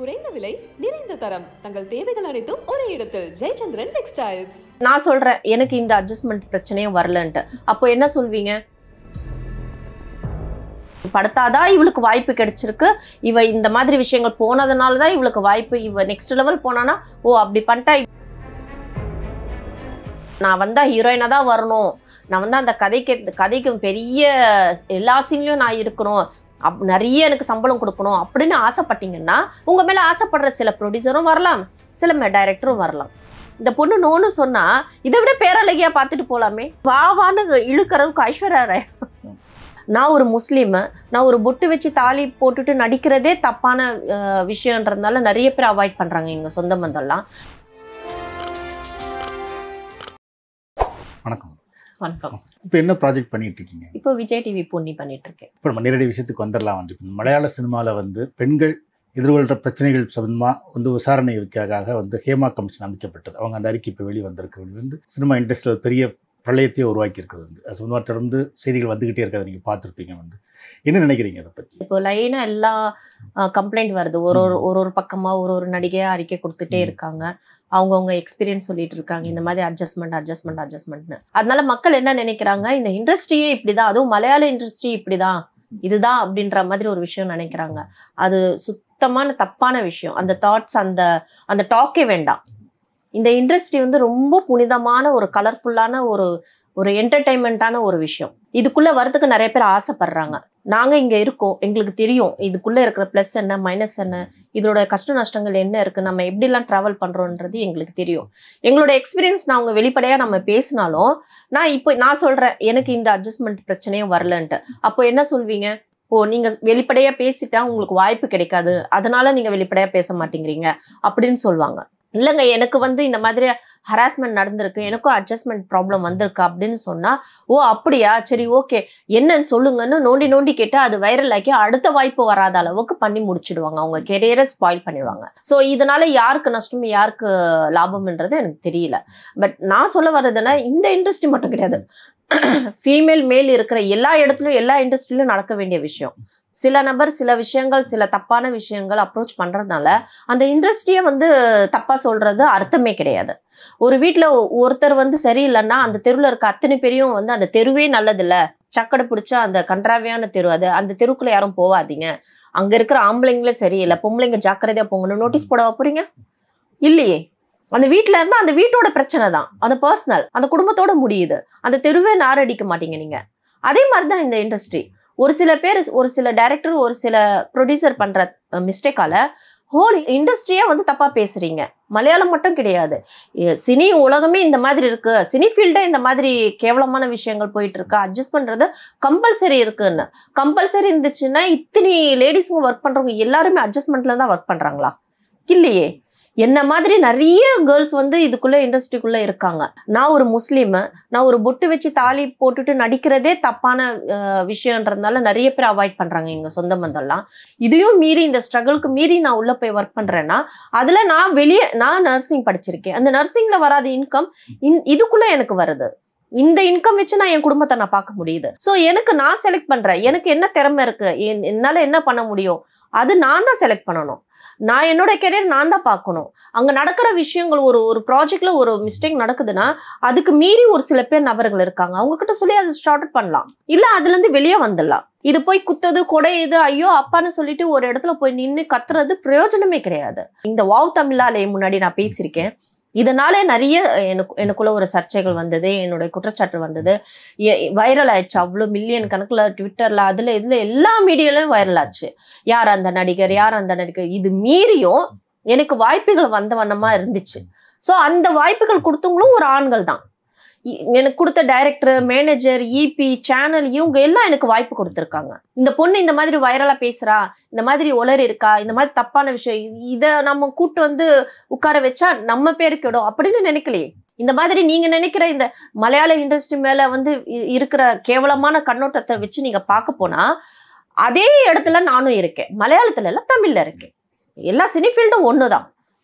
குறைந்த விலை நிறைந்த தரம் தங்கள் தேவைகள் அனைத்தும் ஒரே இடத்தில் ஜெயச்சந்திரன் டெக்ஸ்டைல்ஸ். நான் சொல்றேன் எனக்கு இந்த அட்ஜஸ்ட்மெண்ட் பிரச்சனையே வரலன்ட்டு. அப்போ என்ன சொல்வீங்க? படுத்தாதான் இவளுக்கு வாய்ப்பு கிடைச்சிருக்கு, இவ இந்த மாதிரி விஷயங்கள் போனதுனாலதான் இவளுக்கு வாய்ப்பு, இவ நெக்ஸ்ட் லெவல் போனானா ஓ அப்படி பண்ணிட்டா நான் வந்தா ஹீரோயினா தான் வரணும், நான் வந்து அந்த கதைக்கு பெரிய எல்லா சீன்லயும் நான் இருக்கணும், நிறைய எனக்கு சம்பளம் கொடுக்கணும் அப்படின்னு ஆசைப்பட்டீங்கன்னா உங்க மேல ஆசைப்படுற சில ப்ரொடியூசரும் வரலாம், சில டைரக்டரும் வரலாம். இந்த பொண்ணு நோன்னு சொன்னா இதை விட பேரழகியா பார்த்துட்டு போலாமே, வாவான்னு இழுக்கிறவுக்கு ஐஸ்வர்யா ராய். நான் ஒரு முஸ்லீமு, நான் ஒரு பொட்டு வச்சு தாலி போட்டுட்டு நடிக்கிறதே தப்பான விஷயம்ன்றதுனால நிறைய பேர் அவாய்ட் பண்றாங்க எங்க சொந்த பந்தம்லாம். வணக்கம். வணக்கம். இப்போ என்ன ப்ராஜெக்ட் பண்ணிட்டு இருக்கீங்க? இப்போ விஜய் டிவி பொன்னி பண்ணிட்டு இருக்கேன். இப்போ நம்ம நேரடி விஷயத்துக்கு வந்துடலாம். வந்து மலையாள சினிமாவில் வந்து பெண்கள் எதிர்கொள்கிற பிரச்சனைகள் சம்பந்தமாக வந்து விசாரணைக்காக வந்து ஹேமா கமிஷன் அமைக்கப்பட்டது. அவங்க அந்த அறிக்கை இப்போ வெளியே வந்திருக்கு. வந்து சினிமா இண்டஸ்ட்ரியில் ஒரு பெரிய பிரளயத்தையே உருவாக்கி இருக்குது. வந்து அது சம்பந்தமாக தொடர்ந்து செய்திகள் வந்துக்கிட்டே இருக்கிறத நீங்கள் பார்த்துருப்பீங்க. வந்து என்ன நினைக்கிறீங்க அதை பற்றி? இப்போ லைனாக எல்லா கம்ப்ளைண்ட் வருது, ஒரு பக்கமாக ஒரு நடிகையாக அறிக்கை கொடுத்துட்டே இருக்காங்க, அவங்கவுங்க எக்ஸ்பீரியன்ஸ் சொல்லிட்டு இருக்காங்க, இந்த மாதிரி அட்ஜஸ்ட்மெண்ட்னு. அதனால மக்கள் என்ன நினைக்கிறாங்க, இந்த இண்டஸ்ட்ரியே இப்படிதான், அதுவும் மலையாள இண்டஸ்ட்ரி இப்படிதான், இதுதான் அப்படின்ற மாதிரி ஒரு விஷயம் நினைக்கிறாங்க. அது சுத்தமான தப்பான விஷயம். அந்த தாட்ஸ் அந்த டாக்கே வேண்டாம். இந்த இண்டஸ்ட்ரி வந்து ரொம்ப புனிதமான ஒரு கலர்ஃபுல்லான ஒரு என்டர்டைன்மெண்ட்டான ஒரு விஷயம். இதுக்குள்ள வரதுக்கு நிறைய பேர் ஆசைப்படுறாங்க. நாங்க இங்க இருக்கோம், எங்களுக்கு தெரியும் இதுக்குள்ள இருக்கிற பிளஸ் என்ன மைனஸ் என்ன, இதோட கஷ்ட நஷ்டங்கள் என்ன இருக்கு, நம்ம எப்படிலாம் டிராவல் பண்றோன்றது எங்களுக்கு தெரியும். எங்களோட எக்ஸ்பீரியன்ஸ் நான் அவங்க வெளிப்படையா நம்ம பேசினாலும் நான் சொல்றேன் எனக்கு இந்த அட்ஜஸ்ட்மெண்ட் பிரச்சனையே வரலன்ட்டு. அப்போ என்ன சொல்வீங்க? ஓ நீங்க வெளிப்படையா பேசிட்டா உங்களுக்கு வாய்ப்பு கிடைக்காது, அதனால நீங்க வெளிப்படையா பேச மாட்டேங்கிறீங்க அப்படின்னு சொல்லுவாங்க. இல்லைங்க எனக்கு வந்து இந்த மாதிரி ஹராஸ்மெண்ட் நடந்திருக்கு, எனக்கும் அட்ஜஸ்ட்மெண்ட் ப்ராப்ளம் வந்திருக்கு அப்படின்னு சொன்னா ஓ அப்படியா சரி ஓகே என்னன்னு சொல்லுங்கன்னு நோண்டி கேட்டால் அது வைரல் ஆக்கி அடுத்த வாய்ப்பு வராத அளவுக்கு பண்ணி முடிச்சிடுவாங்க, அவங்க கெரியரை ஸ்பாயில் பண்ணிடுவாங்க. ஸோ இதனால யாருக்கு நஷ்டம் யாருக்கு லாபம்ன்றது எனக்கு தெரியல. பட் நான் சொல்ல வர்றதுன்னா இந்த இண்டஸ்ட்ரி மட்டும் கிடையாது, ஃபீமேல் மேல் இருக்கிற எல்லா இடத்துலையும் எல்லா இண்டஸ்ட்ரியிலும் நடக்க வேண்டிய விஷயம். சில நபர் சில விஷயங்கள் சில தப்பான விஷயங்கள் அப்ரோச் பண்றதுனால அந்த இண்டஸ்ட்ரியை வந்து தப்பா சொல்றது அர்த்தமே கிடையாது. ஒரு வீட்டுல ஒருத்தர் வந்து சரியில்லைன்னா அந்த தெருவில் இருக்க அத்தனை பேரையும் வந்து அந்த தெருவே நல்லது இல்ல, சக்கடை பிடிச்சா அந்த கன்றாவியான தெரு அது, அந்த தெருக்குள்ள யாரும் போவாதீங்க, அங்க இருக்கிற ஆம்பளைங்களே சரியில்லை, பொம்பளைங்க ஜாக்கிரதையா போங்கன்னு நோட்டீஸ் போட போறீங்க இல்லையே. அந்த வீட்டுல இருந்தா அந்த வீட்டோட பிரச்சனை தான், அந்த பர்சனல் அந்த குடும்பத்தோட முடியுது, அந்த தெருவே நாரடிக்க மாட்டீங்க நீங்க. அதே மாதிரிதான் இந்த இண்டஸ்ட்ரி. ஒரு சில பேர் ஒரு சில டைரக்டர் ஒரு சில ப்ரொடியூசர் பண்ற மிஸ்டேக்கால ஹோல் இண்டஸ்ட்ரியா வந்து தப்பா பேசுறீங்க. மலையாளம் மட்டும் கிடையாது, சினி உலகமே இந்த மாதிரி இருக்கு, சினி ஃபீல்டே இந்த மாதிரி கேவலமான விஷயங்கள் போயிட்டு இருக்கு. அட்ஜஸ்ட் பண்றது கம்பல்சரி இருக்குன்னு, கம்பல்சரி இருந்துச்சுன்னா இத்தனை லேடிஸுங்க ஒர்க் பண்றவங்க எல்லாருமே அட்ஜஸ்ட்மெண்ட்ல தான் ஒர்க் பண்றாங்களா? இல்லையே. என்ன மாதிரி நிறைய கேர்ள்ஸ் வந்து இதுக்குள்ள இண்டஸ்ட்ரிக்குள்ள இருக்காங்க. நான் ஒரு முஸ்லீமு, நான் ஒரு பொட்டு வச்சு தாலி போட்டுட்டு நடிக்கிறதே தப்பான விஷயம்ன்றதுனால நிறைய பேர் அவாய்ட் பண்றாங்க எங்க சொந்த பந்தம்லாம். இதையும் மீறி இந்த ஸ்ட்ரகிளுக்கு மீறி நான் உள்ள போய் ஒர்க் பண்றேன்னா அதுல நான் நர்சிங் படிச்சிருக்கேன், அந்த நர்சிங்ல வராத இன்கம் இதுக்குள்ள எனக்கு வருது. இந்த இன்கம் வச்சு நான் என் குடும்பத்தை நான் பார்க்க முடியுது. ஸோ எனக்கு நான் செலக்ட் பண்றேன், எனக்கு என்ன திறமை இருக்கு, என்னால என்ன பண்ண முடியும், அது நான் தான் செலக்ட் பண்ணணும். நான் என்னோட கெரியர் நான் தான் பார்க்கணும். அங்க நடக்கிற விஷயங்கள் ஒரு ப்ராஜெக்ட்ல ஒரு மிஸ்டேக் நடக்குதுன்னா அதுக்கு மீறி ஒரு சில பேர் நபர்கள் இருக்காங்க, அவங்க கிட்ட சொல்லி அதை ஸ்டார்ட் பண்ணலாம், இல்ல அதுல இருந்து வெளியே வந்துடலாம். இது போய் குத்தது கொடையுது ஐயோ அப்பான்னு சொல்லிட்டு ஒரு இடத்துல போய் நின்று கத்துறது பிரயோஜனமே கிடையாது. இந்த வாவ் தமிழாலே முன்னாடி நான் பேசியிருக்கேன், இதனால நிறைய எனக்குள்ள ஒரு சர்ச்சைகள் வந்தது, என்னுடைய குற்றச்சாட்டு வந்தது, வைரல் ஆயிடுச்சு. அவ்வளோ மில்லியன் கணக்குல ட்விட்டர்ல அதுல இதுல எல்லா மீடியாலையும் வைரல் ஆச்சு. யார் அந்த நடிகர் யார் அந்த நடிகர், இது மீறியும் எனக்கு வாய்ப்புகள் வந்த வண்ணமா இருந்துச்சு. ஸோ அந்த வாய்ப்புகள் கொடுத்தவங்களும் ஒரு ஆண்கள் தான். எனக்கு கொடுத்த டைரக்டர் மேனேஜர் இபி சேனல் இவங்க எல்லாம் எனக்கு வாய்ப்பு கொடுத்துருக்காங்க. இந்த பொண்ணு இந்த மாதிரி வைரலா பேசுறா, இந்த மாதிரி உளறி இருக்கா, இந்த மாதிரி தப்பான விஷயம், இதை நம்ம கூட்டு வந்து உட்கார வச்சா நம்ம பேருக்கு இடம் அப்படின்னு நினைக்கலையே. இந்த மாதிரி நீங்க நினைக்கிற இந்த மலையாள இண்டஸ்ட்ரி மேல வந்து இருக்கிற கேவலமான கண்ணோட்டத்தை வச்சு நீங்க பார்க்க போனா அதே இடத்துல நானும் இருக்கேன். மலையாளத்துல எல்லாம் தமிழ்ல இருக்கேன், எல்லா சினி ஃபீல்டும் ஒண்ணுதான்,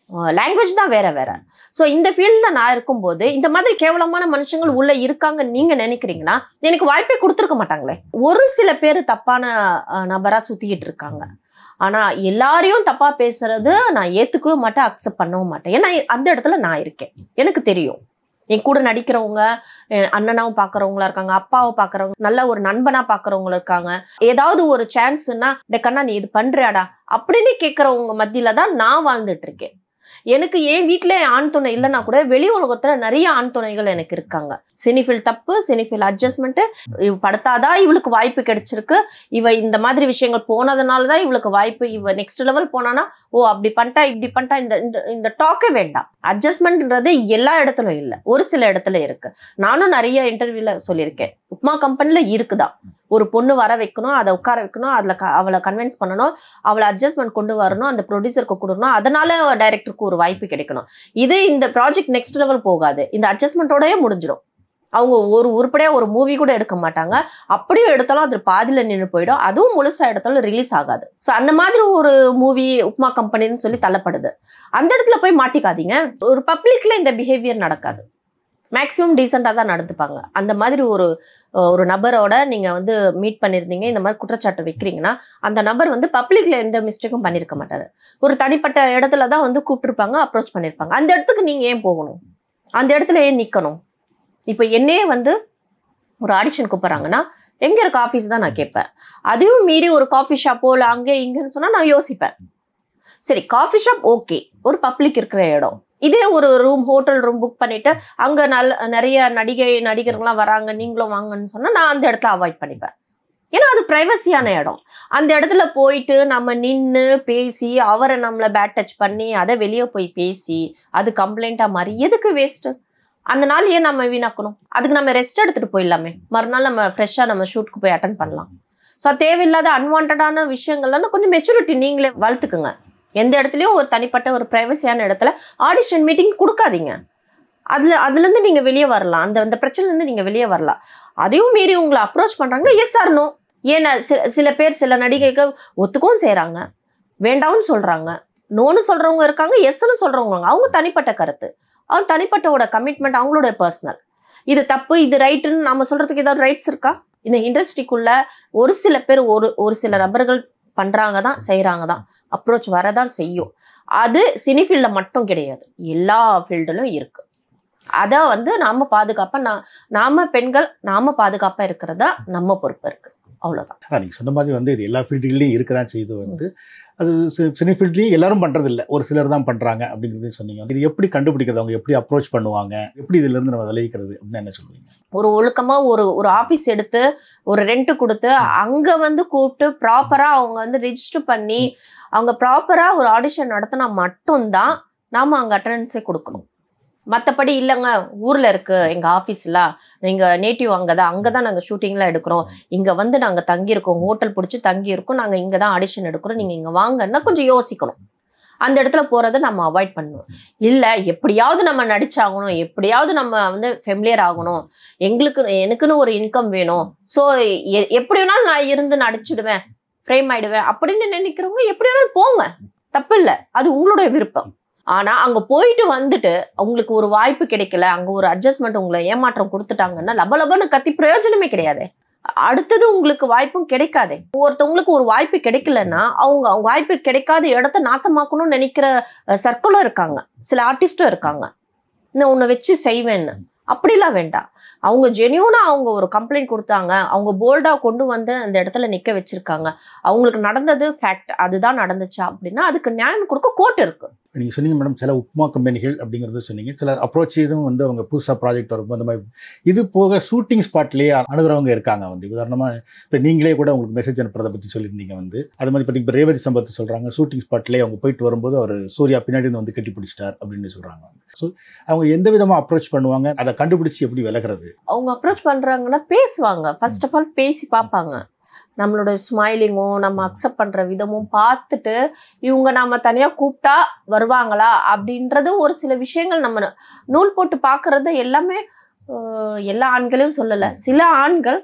லாங்குவேஜ் தான் வேற வேற. ஸோ இந்த ஃபீல்டில் நான் இருக்கும்போது இந்த மாதிரி கேவலமான மனுஷங்கள் உள்ள இருக்காங்க நீங்க நினைக்கிறீங்கன்னா எனக்கு வாய்ப்பே கொடுத்துருக்க மாட்டாங்களே. ஒரு சில பேர் தப்பான நபரா சுத்திக்கிட்டு இருக்காங்க. ஆனா எல்லாரையும் தப்பா பேசுறது நான் ஏத்துக்கவே மாட்டேன், அக்செப்ட் பண்ணவும் மாட்டேன். ஏன்னா அந்த இடத்துல நான் இருக்கேன், எனக்கு தெரியும். என் கூட நடிக்கிறவங்க அண்ணனாவும் பாக்குறவங்களா இருக்காங்க, அப்பாவும் பாக்குறவங்க, நல்ல ஒரு நண்பனா பாக்குறவங்க இருக்காங்க. ஏதாவது ஒரு சான்ஸ்னா கண்ணா நீ இது பண்றியாடா அப்படின்னு கேட்கறவங்க மத்தியில தான் நான் வாழ்ந்துட்டு இருக்கேன். எனக்கு என் வீட்டுல ஆண் துணை இல்லைன்னா கூட வெளி உலகத்துல நிறைய ஆண் துணைகள் எனக்கு இருக்காங்க. சினிஃபில் தப்பு, சினிஃபில் அட்ஜஸ்ட்மெண்ட், படுத்தாதான் இவளுக்கு வாய்ப்பு கிடைச்சிருக்கு, இவ இந்த மாதிரி விஷயங்கள் போனதுனாலதான் இவளுக்கு வாய்ப்பு, இவ நெக்ஸ்ட் லெவல் போனானா ஓ அப்படி பண்ணிட்டா இப்படி பண்ணிட்டா, இந்த டாக்கே வேண்டாம். அட்ஜஸ்ட்மெண்ட்ன்றது எல்லா இடத்துலயும் இல்லை, ஒரு சில இடத்துல இருக்கு. நானும் நிறைய இன்டர்வியூல சொல்லியிருக்கேன், உப்மா கம்பெனில இருக்குதான். ஒரு பொண்ணு வர வைக்கணும், அதை உட்கார வைக்கணும், அவளை கன்வின்ஸ் பண்ணணும், அவளை அட்ஜஸ்ட்மெண்ட் கொண்டு வரணும், அந்த ப்ரொடியூசருக்கு கொடுக்கணும், அதனால டைரக்டருக்கு ஒரு வாய்ப்பு கிடைக்கணும். இது இந்த ப்ராஜெக்ட் நெக்ஸ்ட் லெவல் போகாது, இந்த அட்ஜஸ்ட்மெண்ட்டோடய முடிஞ்சிடும். அவங்க ஒரு உருப்படியா ஒரு மூவி கூட எடுக்க மாட்டாங்க, அப்படியே எடுத்தாலும் அது பாதியில நின்று போயிடும், அதுவும் முழுசா எடுத்தாலும் ரிலீஸ் ஆகாது. ஸோ அந்த மாதிரி ஒரு மூவி உப்மா கம்பெனின்னு சொல்லி தள்ளப்படுது. அந்த இடத்துல போய் மாட்டிக்காதீங்க. ஒரு பப்ளிக்ல இந்த பிஹேவியர் நடக்காது, மேக்ஸிமம் டீசெண்டாக தான் நடந்துப்பாங்க. அந்த மாதிரி ஒரு நபரோட நீங்கள் மீட் பண்ணியிருந்தீங்க, இந்த மாதிரி குற்றச்சாட்டு வைக்கிறீங்கன்னா அந்த நபர் பப்ளிக்கில் எந்த மிஸ்டேக்கும் பண்ணியிருக்க மாட்டார். ஒரு தனிப்பட்ட இடத்துல தான் கூப்பிட்டுருப்பாங்க, அப்ரோச் பண்ணியிருப்பாங்க. அந்த இடத்துக்கு நீங்கள் ஏன் போகணும், அந்த இடத்துல ஏன் நிற்கணும்? இப்போ என்னையே ஒரு ஆடிஷன் கூப்பிட்றாங்கன்னா எங்கே இருக்க ஆஃபீஸ் தான் நான் கேட்பேன். அதையும் மீறி ஒரு காஃபி ஷாப்போ இல்லை அங்கே இங்கேன்னு சொன்னால் நான் யோசிப்பேன். சரி, காஃபி ஷாப் ஓகே, ஒரு பப்ளிக் இருக்கிற இடம். இதே ஒரு ஹோட்டல் ரூம் புக் பண்ணிட்டு அங்க நிறைய நடிகர்கள்லாம் வராங்க, நீங்களும் வாங்கன்னு சொன்னா நான் அந்த இடத்துல அவாய்ட் பண்ணிப்பேன். ஏன்னா அது பிரைவசியான இடம். அந்த இடத்துல போயிட்டு நம்ம நின்று பேசி அவரை நம்மளை பேட் டச் பண்ணி அதை வெளியே போய் பேசி அது கம்ப்ளைண்டா மாறி எதுக்கு வேஸ்ட்? அந்த நாள் ஏன் நம்ம வீணாக்கணும்? அதுக்கு நம்ம ரெஸ்ட் எடுத்துட்டு போயிடலாமே, மறுநாள் நம்ம ஃப்ரெஷ்ஷா நம்ம ஷூட்டுக்கு போய் அட்டன் பண்ணலாம். ஸோ தேவையில்லாத அன்வான்டான விஷயங்கள்லாம் கொஞ்சம் மெச்சூரிட்டி நீங்களே வளர்த்துக்குங்க. எந்த இடத்துலையும் ஒரு தனிப்பட்ட ஒரு பிரைவசியான இடத்துல ஆடிஷன் மீட்டிங் கொடுக்காதீங்க. அதுலேருந்து நீங்கள் வெளியே வரலாம், அந்த பிரச்சனைலேருந்து நீங்கள் வெளியே வரலாம். அதையும் மீறி உங்களை அப்ரோச் பண்ணுறாங்கன்னா எஸ் ஆர் நோ. ஏன்னா சில பேர் சில நடிகைகள் ஒத்துக்கவும் செய்கிறாங்க, வேண்டாம்னு சொல்கிறாங்க, நோன்னு சொல்கிறவங்க இருக்காங்க, எஸ்ன்னு சொல்கிறவங்க. அவங்க தனிப்பட்ட கருத்து, அவங்க தனிப்பட்டோட கமிட்மெண்ட், அவங்களோட பர்சனல். இது தப்பு இது ரைட்டுன்னு நம்ம சொல்கிறதுக்கு ஏதாவது ரைட்ஸ் இருக்கா? இந்த இண்டஸ்ட்ரிக்குள்ள ஒரு சில பேர் ஒரு சில நபர்கள் பண்ணுறாங்க தான், செய்கிறாங்க தான், அப்ரோச் வரதான் செய்யும். அது சினி ஃபீல்டில் மட்டும் கிடையாது, எல்லா ஃபீல்டிலும் இருக்கு. அதை நாம பாதுகாப்பாக நாம பெண்கள் நாம பாதுகாப்பாக இருக்கிறதா நம்ம பொறுப்பு இருக்கு. அவ்வளோதான். நீங்கள் சொன்ன மாதிரி இது எல்லா ஃபீல்டுகள்லையும் இருக்க தான் செய்து அது சினி ஃபீல்ட்லேயும் எல்லாரும் பண்ணுறது இல்லை, ஒரு சிலர் தான் பண்ணுறாங்க அப்படிங்கிறதையும் சொன்னீங்க. இது எப்படி கண்டுபிடிக்கிறது, அவங்க எப்படி அப்ரோச் பண்ணுவாங்க, எப்படி இதிலிருந்து நம்ம விளைவிக்கிறது அப்படின்னு என்ன சொல்லுவீங்க? ஒரு ஒழுக்கமாக ஒரு ஆஃபீஸ் எடுத்து ஒரு ரெண்ட் கொடுத்து அங்கே கூப்பிட்டு ப்ராப்பராக அவங்க ரெஜிஸ்டர் பண்ணி அவங்க ப்ராப்பராக ஒரு ஆடிஷன் நடத்தினா மட்டும்தான் நாம் அங்கே அட்டண்டன்ஸே கொடுக்கணும். மற்றபடி இல்லைங்க ஊரில் இருக்குது எங்கள் ஆஃபீஸில், எங்கள் நேட்டிவ் அங்கே தான் நாங்கள் ஷூட்டிங்லாம் எடுக்கிறோம், இங்கே நாங்கள் தங்கியிருக்கோம், ஹோட்டல் பிடிச்சி தங்கியிருக்கோம், நாங்கள் இங்கே தான் ஆடிஷன் எடுக்கிறோம், நீங்கள் இங்கே வாங்கன்னா கொஞ்சம் யோசிக்கணும். அந்த இடத்துல போகிறத நம்ம அவாய்ட் பண்ணணும். இல்லை எப்படியாவது நம்ம நடிச்சாகணும், எப்படியாவது நம்ம ஃபெமிலியர் ஆகணும், எனக்குன்னு ஒரு இன்கம் வேணும், ஸோ எப்படி வேணாலும் நான் இருந்து நடிச்சிடுவேன், ஃப்ரேம் ஆயிடுவேன் அப்படின்னு நினைக்கிறவங்க எப்படி வேணாலும் போங்க, தப்பு இல்லை, அது உங்களுடைய விருப்பம். ஆனா அங்க போயிட்டு உங்களுக்கு ஒரு வாய்ப்பு கிடைக்கல, அங்க ஒரு அட்ஜஸ்ட்மெண்ட் உங்களை ஏமாற்றம் கொடுத்துட்டாங்கன்னா லபலபன்னு கத்தி பிரயோஜனமே கிடையாது. அடுத்தது உங்களுக்கு வாய்ப்பும் கிடைக்காது. ஒருத்தவங்களுக்கு ஒரு வாய்ப்பு கிடைக்கலன்னா அவங்க வாய்ப்பு கிடைக்காத இடத்த நாசமாக்கணும்னு நினைக்கிற சர்க்கிளும் இருக்காங்க, சில ஆர்டிஸ்டும் இருக்காங்க. இன்னும் உன்னை வச்சு செய்வேன்னு அப்படிலாம் வேண்டாம். அவங்க ஜென்யூனா அவங்க ஒரு கம்ப்ளைண்ட் கொடுத்தாங்க, அவங்க போல்டா கொண்டு அந்த இடத்துல நிக்க வச்சிருக்காங்க, அவங்களுக்கு நடந்தது ஃபேக்ட், அதுதான் நடந்துச்சா அப்படின்னா அதுக்கு நியாயம் கொடுக்க கோர்ட் இருக்கு. நீங்கள் சொன்னீங்க மேடம், சில உப்மா கம்பெனிகள் அப்படிங்கிறது சொன்னீங்க, சில அப்ரோச் இதுவும் அவங்க புதுசாக ப்ராஜெக்ட் வரும்போது அந்த மாதிரி இது போக ஷூட்டிங் ஸ்பாட்லேயே அணுகிறவங்க இருக்காங்க. உதாரணமாக இப்போ நீங்களே கூட உங்களுக்கு மெசேஜ் அனுப்புறதை பற்றி சொல்லியிருந்தீங்க. அது மாதிரி பார்த்தீங்கன்னா இப்போ ரேவதி சம்பவத்தை சொல்கிறாங்க, ஷூட்டிங் ஸ்பாட்லேயே அவங்க போயிட்டு வரும்போது அவர் சூர்யா பின்னாடி கட்டி பிடிச்சிட்டார் அப்படின்னு சொல்கிறாங்க. ஸோ அவங்க எந்த விதமாக அப்ரோச் பண்ணுவாங்க, அதை கண்டுபிடிச்சி எப்படி விலகிறது? அவங்க அப்ரோச் பண்ணுறாங்கன்னா பேசுவாங்க, ஃபர்ஸ்ட் ஆஃப் ஆல் பேசி பார்ப்பாங்க. நம்மளோட ஸ்மைலிங்கும் நம்ம அக்செப்ட் பண்ணுற விதமும் பார்த்துட்டு இவங்க நம்ம தனியாக கூப்பிட்டா வருவாங்களா அப்படின்றது ஒரு சில விஷயங்கள் நம்ம நூல் போட்டு பார்க்குறது எல்லாமே எல்லா ஆண்களையும் சொல்லலை. சில ஆண்கள்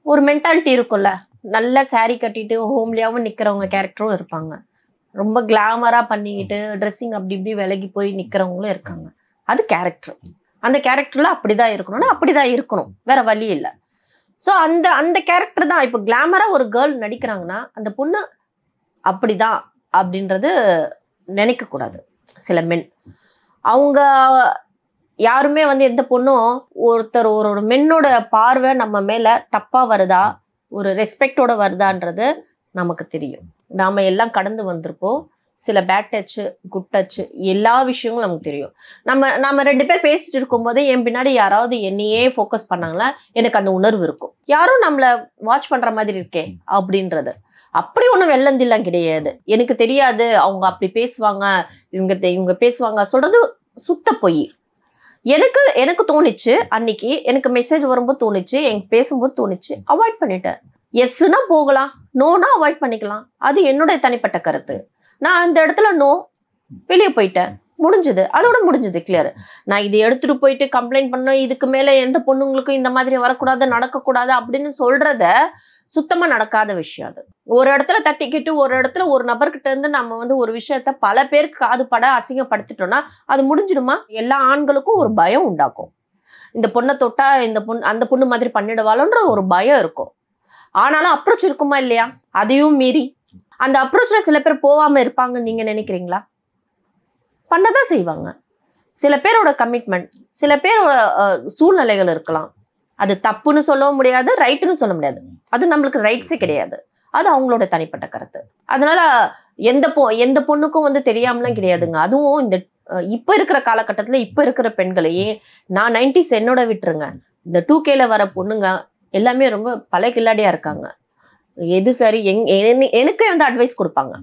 ஒரு மென்டாலிட்டி இருக்கும்ல, நல்ல சாரீ கட்டிட்டு ஹோம்லியாகவும் நிற்கிறவங்க கேரக்டரும் இருப்பாங்க, ரொம்ப கிளாமராக பண்ணிக்கிட்டு ட்ரெஸ்ஸிங் அப்படி இப்படி விலகி போய் நிற்கிறவங்களும் இருக்காங்க. அது கேரக்டர், அந்த கேரக்டரில் அப்படி தான் இருக்கணும்னா அப்படி தான் இருக்கணும், வேற வழி இல்லை. ஸோ அந்த கேரக்டர் தான். இப்போ கிளாமராக ஒரு கேர்ள் நடிக்கிறாங்கன்னா அந்த பொண்ணு அப்படிதான் அப்படின்றது நினைக்கக்கூடாது. சில மென் அவங்க யாருமே வந்து எந்த பொண்ணும் ஒரு மென்னோட பார்வை நம்ம மேல தப்பா வருதா, ஒரு ரெஸ்பெக்டோட வருதான்றது நமக்கு தெரியும். நாம எல்லாம் கடந்து வந்திருப்போம். சில பேட் டச், குட் டச், எல்லா விஷயங்களும் நமக்கு தெரியும். நம்ம 2 பேர் பேசிட்டு இருக்கும் போதே என் பின்னாடி யாராவது என்னையே ஃபோக்கஸ் பண்ணாங்களா, எனக்கு அந்த உணர்வு இருக்கும். யாரும் நம்மள வாட்ச் பண்ற மாதிரி இருக்கே அப்படின்றது. அப்படி ஒன்றும் வெள்ளந்தில்லாம் கிடையாது. எனக்கு தெரியாது அவங்க அப்படி பேசுவாங்க, இவங்க பேசுவாங்க சொல்றது சுத்த பொய். எனக்கு தோணுச்சு, அன்னைக்கு எனக்கு மெசேஜ் வரும்போது தோணுச்சு, எனக்கு பேசும்போது தோணுச்சு, அவாய்ட் பண்ணிட்டேன். எஸ்னா போகலாம், நோனா அவாய்ட் பண்ணிக்கலாம். அது என்னுடைய தனிப்பட்ட கருத்து. நான் அந்த இடத்துல நோ, வெளியே போயிட்டேன், முடிஞ்சது, அதோட முடிஞ்சது, கிளியர். நான் இதை எடுத்துட்டு போயிட்டு கம்ப்ளைண்ட் பண்ண, இதுக்கு மேல எந்த பொண்ணுங்களுக்கும் இந்த மாதிரி வரக்கூடாது, நடக்கக்கூடாது அப்படின்னு சொல்றத சுத்தமா நடக்காத விஷயம். அது ஒரு இடத்துல தட்டிக்கிட்டு ஒரு இடத்துல ஒரு நபர்கிட்ட இருந்து நம்ம வந்து ஒரு விஷயத்த பல பேருக்கு காது பட அசிங்கப்படுத்திட்டோம்னா அது முடிஞ்சிடுமா? எல்லா ஆண்களுக்கும் ஒரு பயம் உண்டாக்கும். இந்த பொண்ணை தொட்டா அந்த பொண்ணு மாதிரி பண்ணிடுவாளோன்ற ஒரு பயம் இருக்கும். ஆனாலும் அப்ரோச் இருக்குமா இல்லையா? அதையும் மீறி அந்த அப்ரோச்ல சில பேர் போகாம இருப்பாங்கன்னு நீங்க நினைக்கிறீங்களா? பண்ணதான் செய்வாங்க. சில பேரோட கமிட்மெண்ட், சில பேரோட சூழ்நிலைகள் இருக்கலாம். அது தப்புன்னு சொல்லவும் முடியாது, ரைட்டுன்னு சொல்ல முடியாது. அது நம்மளுக்கு ரைட்ஸே கிடையாது. அது அவங்களோட தனிப்பட்ட கருத்து. அதனால எந்த பொண்ணுக்கும் வந்து தெரியாமலாம் கிடையாதுங்க. அதுவும் இந்த இப்ப இருக்கிற காலகட்டத்துல இப்ப இருக்கிற பெண்களையே, நான் 90s என்னோட விட்டுருங்க, இந்த 2Kல வர பொண்ணுங்க எல்லாமே ரொம்ப பல கில்லாடியா இருக்காங்க. எது சரி எனக்கே வந்து அட்வைஸ் கொடுப்பாங்க.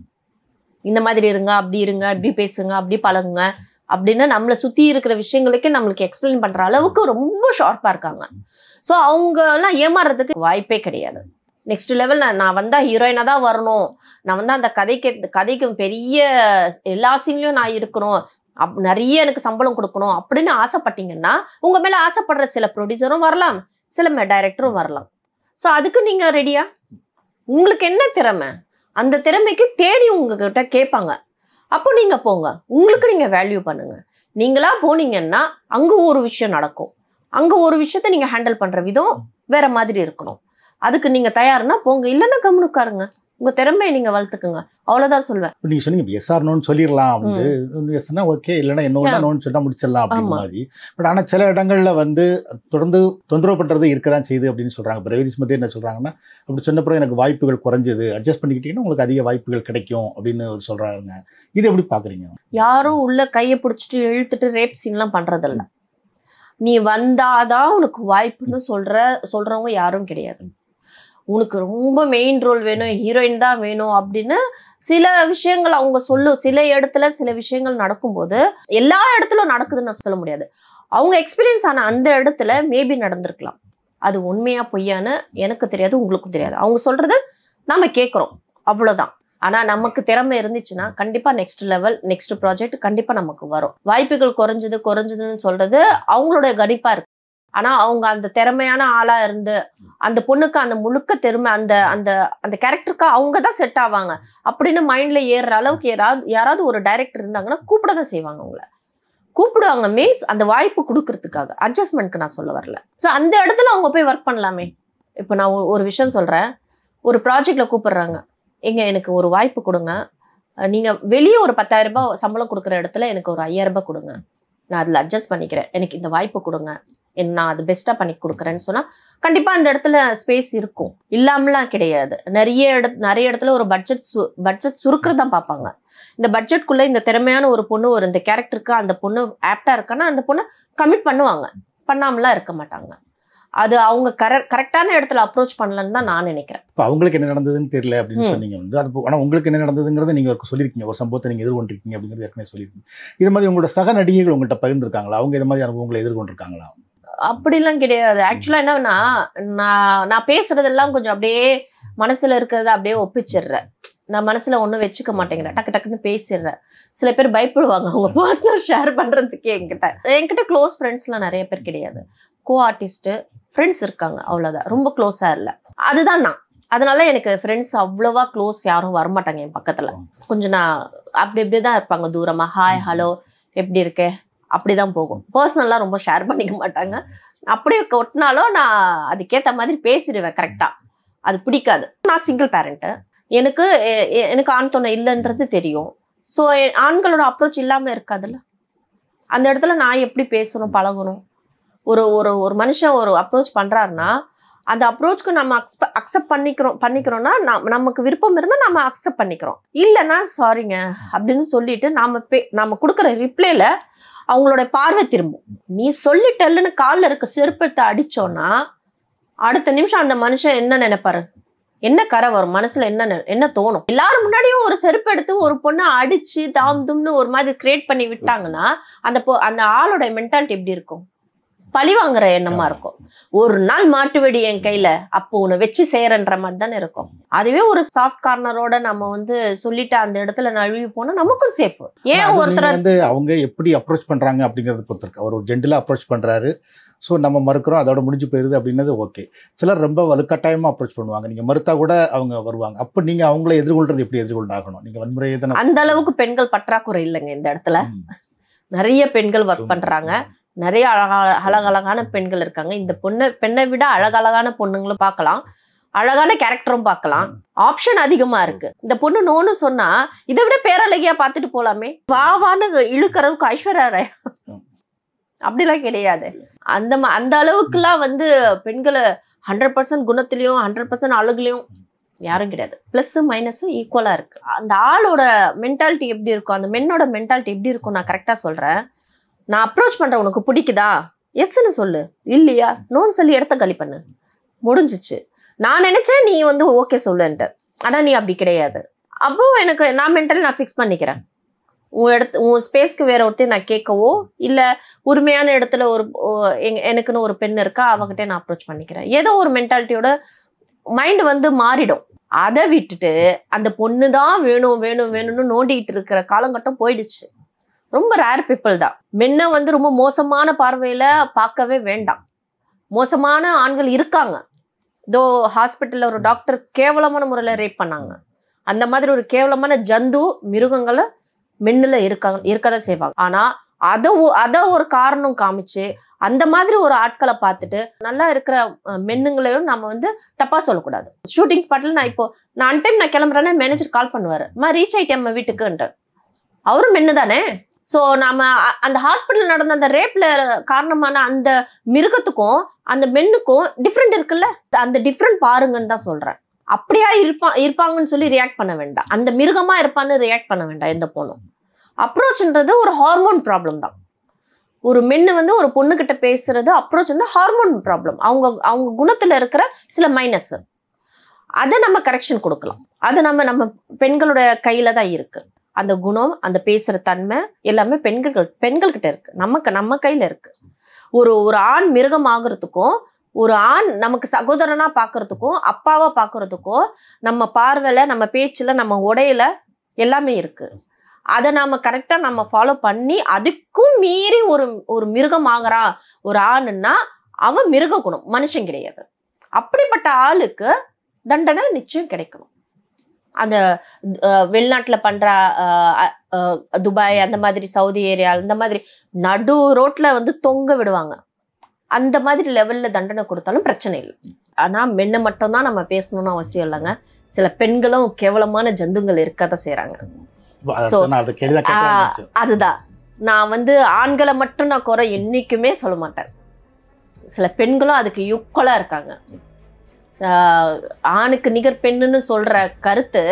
இந்த மாதிரி இருங்க, அப்படி இருங்க, இப்படி பேசுங்க, அப்படி பழகுங்க அப்படின்னு நம்மளை சுத்தி இருக்கிற விஷயங்களுக்கே நம்மளுக்கு எக்ஸ்பிளைன் பண்ற அளவுக்கு ரொம்ப ஷார்ப்பா இருக்காங்க. ஸோ அவங்க எல்லாம் ஏமாறுறதுக்கு வாய்ப்பே கிடையாது. நெக்ஸ்ட் லெவல் நான் வந்தா ஹீரோயினா தான் வரணும், நான் வந்து அந்த கதைக்கு பெரிய எல்லா சீன்லயும் நான் இருக்கணும், நிறைய எனக்கு சம்பளம் கொடுக்கணும் அப்படின்னு ஆசைப்பட்டீங்கன்னா உங்க மேல ஆசைப்படுற சில ப்ரொடியூசரும் வரலாம், சில டைரக்டரும் வரலாம். ஸோ அதுக்கு நீங்க ரெடியா? உங்களுக்கு என்ன திறமை, அந்த திறமைக்கு தேடி உங்ககிட்ட கேட்பாங்க. அப்போ நீங்க போங்க, உங்களுக்கு நீங்க வேல்யூ பண்ணுங்க. நீங்களா போனீங்கன்னா அங்க ஒரு விஷயம் நடக்கும். அங்க ஒரு விஷயத்த நீங்க ஹேண்டில் பண்ற விதம் வேற மாதிரி இருக்கணும். அதுக்கு நீங்க தயார்னா போங்க, இல்லைன்னா கம்முனு உட்காருங்க, உங்க திறமையை நீங்க வளர்த்துக்குங்க. அவ்வளவுதான் சொல்வேன். நீங்க சொன்னீங்க எஸ் ஆர் நோன்னு சொல்லிடலாம் வந்து, எஸ்னா ஓகே, இல்லைன்னா என்ன நோன்னு சொன்னா முடிச்சிடலாம் அப்படிங்கிற மாதிரி. பட் ஆனா சில இடங்கள்ல வந்து தொடர்ந்து தொந்தரவு பண்றது இருக்கதான் செய்யுது அப்படின்னு சொல்றாங்க. பிரகதீஷ் மத்திய என்ன சொல்றாங்கன்னா, அப்படி சொன்ன பிறகு எனக்கு வாய்ப்புகள் குறைஞ்சது, அட்ஜஸ்ட் பண்ணிக்கிட்டீங்கன்னா உங்களுக்கு அதிக வாய்ப்புகள் கிடைக்கும் அப்படின்னு சொல்றாங்க. இது எப்படி பாக்குறீங்க? யாரும் உள்ள கையை பிடிச்சிட்டு இழுத்துட்டு ரேப் சீன்லாம் பண்றதில்ல. நீ வந்தாதான் உனக்கு வாய்ப்புன்னு சொல்றவங்க யாரும் கிடையாது. உனக்கு ரொம்ப மெயின் ரோல் வேணும், ஹீரோயின் தான் வேணும் அப்படின்னு சில விஷயங்கள் அவங்க சில இடத்துல சில விஷயங்கள் நடக்கும்போது எல்லா இடத்துலும் நடக்குதுன்னு சொல்ல முடியாது. அவங்க எக்ஸ்பீரியன்ஸ் ஆன அந்த இடத்துல மேபி நடந்திருக்கலாம். அது உண்மையா பொய்யான்னு எனக்கு தெரியாது, உங்களுக்கும் தெரியாது. அவங்க சொல்றது நாம கேட்குறோம், அவ்வளவுதான். ஆனா நமக்கு திறமை இருந்துச்சுன்னா கண்டிப்பா நெக்ஸ்ட் லெவல், நெக்ஸ்ட் ப்ராஜெக்ட் கண்டிப்பா நமக்கு வரும். வாய்ப்புகள் குறைஞ்சதுன்னு சொல்றது அவங்களோட கணிப்பா இருக்கு. ஆனா அவங்க அந்த திறமையான ஆளா இருந்து அந்த பொண்ணுக்கு அந்த முழுக்க திறமை அந்த அந்த அந்த கேரக்டருக்கு அவங்க தான் செட் ஆவாங்க அப்படின்னு மைண்ட்ல ஏறுற அளவுக்கு யாராவது ஒரு டைரக்டர் இருந்தாங்கன்னா கூப்பிடதான் செய்வாங்க. அவங்கள கூப்பிடுவாங்க மீன்ஸ் அந்த வாய்ப்பு கொடுக்கறதுக்காக, அட்ஜஸ்ட்மெண்ட்க்கு நான் சொல்ல வரல. ஸோ அந்த இடத்துல அவங்க போய் ஒர்க் பண்ணலாமே. இப்போ நான் ஒரு விஷயம் சொல்றேன், ஒரு ப்ராஜெக்ட்ல கூப்பிடுறாங்க, எனக்கு ஒரு வாய்ப்பு கொடுங்க, நீங்க வெளியே ஒரு 10,000 ரூபாய் சம்பளம் கொடுக்குற இடத்துல எனக்கு ஒரு 5,000 ரூபாய் கொடுங்க, நான் அதில் அட்ஜஸ்ட் பண்ணிக்கிறேன், எனக்கு இந்த வாய்ப்பு கொடுங்க, நான் அது பெஸ்ட்டாக பண்ணி கொடுக்குறேன்னு சொன்னால் கண்டிப்பாக அந்த இடத்துல ஸ்பேஸ் இருக்கும், இல்லாமலாம் கிடையாது. நிறைய இடத்துல ஒரு பட்ஜெட் சுருக்கிறதான் பார்ப்பாங்க. இந்த பட்ஜெட்குள்ளே இந்த திறமையான ஒரு பொண்ணு இந்த கேரக்டருக்கு அந்த பொண்ணு ஆப்டாக இருக்கான்னா அந்த பொண்ணு கமிட் பண்ணுவாங்க, பண்ணாமலாம் இருக்க மாட்டாங்க. அது அவங்க கரெக்டான இடத்துல அப்ரோச் பண்ணலன்னு தான் நான் நினைக்கிறேன். இப்போ அவங்களுக்கு என்ன நடந்ததுன்னு தெரியல அப்படின்னு சொன்னீங்க வந்து, அது ஆனால் உங்களுக்கு என்ன நடந்ததுங்கிறத நீங்கள் சொல்லியிருக்கீங்க, ஒரு சம்பவத்தை நீங்கள் எதிர்கொண்டிருக்கீங்க அப்படிங்கிறது ஏற்கனவே சொல்லியிருக்கீங்க. இது மாதிரி உங்களோட சக நடிகைகள் உங்கள்கிட்ட பகிர்ந்துருக்காங்களா? அவங்க இது மாதிரி அனுபவங்களை எதிர்கொண்டிருக்காங்களா? அப்படிலாம் கிடையாது. ஆக்சுவலா என்னன்னா, நான் பேசுறதெல்லாம் கொஞ்சம் அப்படியே மனசுல இருக்கிறத அப்படியே ஒப்பிச்சிடுறேன். நான் மனசுல ஒன்றும் வச்சுக்க மாட்டேங்கிறேன், டக்கு டக்குன்னு பேசிடுறேன். சில பேர் பயப்படுவாங்க அவங்க பர்சனல் ஷேர் பண்றதுக்கே. என்கிட்ட க்ளோஸ் ஃப்ரெண்ட்ஸ்லாம் நிறைய பேர் கிடையாது. கோ ஆர்டிஸ்ட் ஃப்ரெண்ட்ஸ் இருக்காங்க, அவ்வளோதான். ரொம்ப க்ளோஸா இல்லை, அதுதான் நான். அதனால எனக்கு ஃப்ரெண்ட்ஸ் அவ்வளோவா க்ளோஸ் யாரும் வரமாட்டாங்க என் பக்கத்துல. கொஞ்சம் நான் அப்படிதான் இருப்பாங்க தூரமா, ஹாய் ஹலோ எப்படி இருக்கே அப்படிதான் போகும். பர்சனல்லாம் ரொம்ப ஷேர் பண்ணிக்க மாட்டாங்க. அப்படியே கொட்டினாலும் நான் அதுக்கேற்ற மாதிரி பேசிடுவேன் கரெக்டா. அது பிடிக்காது. நான் சிங்கிள் பேரண்ட்டு, எனக்கு ஆண் துணை இல்லைன்றது தெரியும். ஸோ ஆண்களோட அப்ரோச் இல்லாமல் இருக்காதுல்ல. அந்த இடத்துல நான் எப்படி பேசணும், பழகணும்? ஒரு ஒரு ஒரு மனுஷன் ஒரு அப்ரோச் பண்ணுறாருன்னா அந்த அப்ரோச்சுக்கு நம்ம அக்செப்ட் பண்ணிக்கிறோம்னா நமக்கு விருப்பம் இருந்தால் நம்ம அக்செப்ட் பண்ணிக்கிறோம். இல்லைன்னா சாரிங்க அப்படின்னு சொல்லிட்டு நம்ம கொடுக்குற ரிப்ளைல அவங்களோட பார்வை திரும்பும். நீ சொல்லிட்டல்லுன்னு காலில் இருக்க செருப்பத்தை அடிச்சோன்னா அடுத்த நிமிஷம் அந்த மனுஷன் என்ன நினைப்பாரு, என்ன கரை வரும் மனசுல, என்ன தோணும்? எல்லாரும் முன்னாடியும் ஒரு செருப்பு எடுத்து ஒரு பொண்ணை அடிச்சு தாம்தும்னு ஒரு மாதிரி கிரியேட் பண்ணி விட்டாங்கன்னா அந்த ஆளோட மென்டாலிட்டி எப்படி இருக்கும்? பழி வாங்குற எண்ணமா இருக்கும். ஒரு நாள் மாட்டு வெடி என் கையில, அப்போ உன்னை வச்சு செய்யறன்ற மாதிரி தானே இருக்கும். அதுவே ஒரு சாஃப்ட் கார்னரோட நம்ம சொல்லிட்டு அந்த இடத்துல நழுவி போனா நமக்கும் சேஃப். ஏன் ஒருத்தர் அவங்க எப்படி அப்ரோச் பண்றாங்க அப்படிங்கறது பொறுத்து இருக்கு. அவர் ஒரு ஜென்டிலா அப்ரோச் பண்றாரு, ஸோ நம்ம மறுக்கிறோம், அதோட முடிஞ்சு போயிருது அப்படின்னது ஓகே. சிலர் ரொம்ப வலுக்கட்டாயமா அப்ரோச் பண்ணுவாங்க, நீங்க மறுத்தா கூட அவங்க வருவாங்க. அப்போ நீங்க அவங்கள எதிர்கொள்றது எப்படி எதிர்கொண்டாகணும்? நீங்க வன்முறையை தானே. அந்த அளவுக்கு பெண்கள் பற்றாக்குறை இல்லைங்க இந்த இடத்துல. நிறைய பெண்கள் ஒர்க் பண்றாங்க, நிறைய அழகழகான பெண்கள் இருக்காங்க. இந்த பெண்ணை விட அழகழகான பொண்ணுங்களும் பார்க்கலாம், அழகான கேரக்டரும் பார்க்கலாம். ஆப்ஷன் அதிகமா இருக்கு. இந்த பொண்ணு நோன்னு சொன்னா இதை விட பேரழகியா பார்த்துட்டு போலாமே. வாவான்னு இழுக்கிறவுக்கு ஐஸ்வர்யா ராய் அப்படிலாம் கிடையாது. அந்த அளவுக்குலாம் பெண்களை 100% குணத்திலையும் 100% அழகுலையும் யாரும் கிடையாது. பிளஸ் மைனஸ் ஈக்குவலா இருக்கு. அந்த ஆளோட மென்டாலிட்டி எப்படி இருக்கும், அந்த மென்னோட மென்டாலிட்டி எப்படி இருக்கும் நான் கரெக்டா சொல்றேன். நான் அப்ரோச் பண்றேன், உனக்கு பிடிக்குதா, எஸ்ன்னு சொல்லு, இல்லையா நோன்னு சொல்லி இடத்த காலி பண்ணு, முடிஞ்சிச்சு. நான் நினைச்சேன் நீ ஓகே சொல்லுன்ட்டு, ஆனா நீ அப்படி கிடையாது. அப்போ நான் மென்டலி நான் ஃபிக்ஸ் பண்ணிக்கிறேன். உன் ஸ்பேஸ்க்கு வேற ஒருத்தையும் நான் கேட்கவோ இல்லை உரிமையான இடத்துல எனக்குன்னு ஒரு பெண் இருக்கா அவகிட்ட நான் அப்ரோச் பண்ணிக்கிறேன். ஏதோ ஒரு மென்டாலிட்டியோட மைண்ட் மாறிடும். அதை விட்டுட்டு அந்த பொண்ணு தான் வேணும் வேணும் வேணும்னு நோண்டிக்கிட்டு இருக்கிற காலகட்டம் போயிடுச்சு. ரொம்ப ரேர் பீப்புள் தான். மென்ன ரொம்ப மோசமான பார்வையில பார்க்கவே வேண்டாம். மோசமான ஆண்கள் இருக்காங்க. இதோ ஹாஸ்பிட்டல்ல ஒரு டாக்டர் கேவலமான முறையில் ரேப் பண்ணாங்க. அந்த மாதிரி ஒரு கேவலமான ஜந்து மிருகங்களை மென்னுல இருக்கதான் செய்வாங்க. ஆனா அதை ஒரு காரணம் காமிச்சு அந்த மாதிரி ஒரு ஆட்களை பார்த்துட்டு நல்லா இருக்கிற மென்னுங்களையும் நம்ம தப்பா சொல்லக்கூடாது. ஷூட்டிங் ஸ்பாட்ல நான் அன்டைம் நான் கிளம்புறேன்னா மேனேஜர் கால் பண்ணுவாரு, ரீச் ஆயிட்டேன் வீட்டுக்குன்ட்டு. அவரும் மென்னு தானே. ஸோ நாம அந்த ஹாஸ்பிட்டல் நடந்த அந்த ரேப்ல காரணமான அந்த மிருகத்துக்கும் அந்த மென்னுக்கும் டிஃப்ரெண்ட் இருக்குல்ல, அந்த டிஃப்ரெண்ட் பாருங்கன்னு தான் சொல்றேன். அப்படியா இருப்பாங்கன்னு சொல்லி ரியாக்ட் பண்ண வேண்டாம். அந்த மிருகமா இருப்பான்னு ரியாக்ட் பண்ண வேண்டாம் எந்த பொண்ணும். அப்ரோச்ன்றது ஒரு ஹார்மோன் ப்ராப்ளம் தான். ஒரு மென்னு ஒரு பொண்ணு கிட்ட பேசுறது அப்ரோச்னா ஹார்மோன் ப்ராப்ளம். அவங்க குணத்துல இருக்கிற சில மைனஸ், அதை நம்ம கரெக்ஷன் கொடுக்கலாம். அது நம்ம பெண்களோட கையில தான் இருக்கு. அந்த குணம், அந்த பேசுற தன்மை எல்லாமே பெண்கள்கிட்ட இருக்கு, நம்ம கையில இருக்கு. ஒரு ஆண் மிருகம் ஆகுறதுக்கும் ஒரு ஆண் நமக்கு சகோதரனா பாக்குறதுக்கும் அப்பாவா பாக்குறதுக்கும் நம்ம பார்வையில, நம்ம பேச்சுல, நம்ம உடையில எல்லாமே இருக்கு. அதை நாம கரெக்டா நம்ம ஃபாலோ பண்ணி அதுக்கும் மீறி ஒரு மிருகம் ஆகுறா ஒரு ஆணுன்னா அவன் மிருக குணம், மனுஷன் கிடையாது. அப்படிப்பட்ட ஆளுக்கு தண்டனை நிச்சயம் கிடைக்கணும். அந்த வெளிநாட்டுல பண்ற துபாய் அந்த மாதிரி, சவுதி ஏரியா அந்த மாதிரி நடு ரோட்ல தொங்க விடுவாங்க. அந்த மாதிரி லெவல்ல தண்டனை கொடுத்தாலும் பிரச்சனை இல்லை. ஆனா மென்ன மட்டும்தான் நம்ம பேசணும்னு அவசியம் இல்லைங்க. சில பெண்களும் கேவலமான ஜந்துங்கள் இருக்கதான் செய்யறாங்க. அதுதான் நான் ஆண்களை மட்டும் நான் குறை என்னைக்குமே சொல்ல மாட்டேன். சில பெண்களும் அதுக்கு ஈக்குவலா இருக்காங்க. ஆணுக்கு நிகர் பெண்ணுன்னு சொல்ற கருத்து